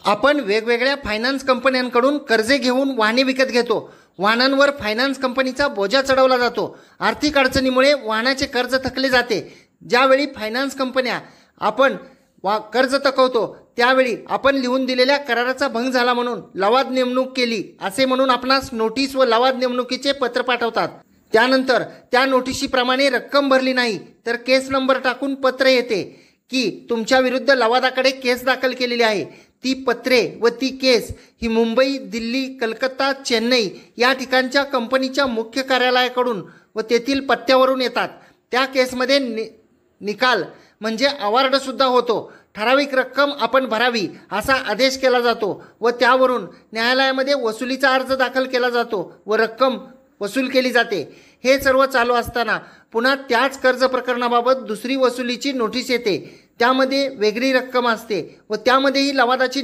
आपण वेगवेगळ्या फायनान्स कंपन्यांकडून कर्जे घेऊन वाहने विकत घेतो। वाहनांवर फायनान्स कंपनीचा बोजा चढवला जातो। आर्थिक अडचणीमुळे वाहनाचे कर्ज थकले जाते। ज्यावेळी फायनान्स कंपन्या आपण कर्ज थकवतो त्यावेळी आपण लिहून दिलेल्या कराराचा भंग झाला म्हणून लवाद नेमणूक केली असे म्हणून आपणास नोटीस व लवाद नेमणुकीचे पत्र पाठवतात। त्यानंतर त्या नोटिशीप्रमाणे रक्कम भरली नाही तर केस नंबर टाकून पत्र येते की तुमच्या विरुद्ध लवादाकडे केस दाखल केलेली आहे। ती पत्रे व ती केस ही मुंबई, दिल्ली, कलकत्ता, चेन्नई या ठिकाणच्या कंपनीच्या मुख्य कार्यालयाकडून व तेथील पत्त्यावरून येतात। त्या केसमध्ये निकाल म्हणजे अवॉर्ड सुद्धा होतो। ठराविक रक्कम आपण भरावी असा आदेश केला जातो व त्यावरून न्यायालयामध्ये वसुलीचा अर्ज दाखल केला जातो व रक्कम वसूल केली जाते। हे सर्व चालू असताना पुन्हा त्याच कर्ज प्रकरणाबाबत दुसरी वसुलीची नोटीस येते। त्यामध्ये वेगळी रक्कम असते व त्यामध्येही लवादाची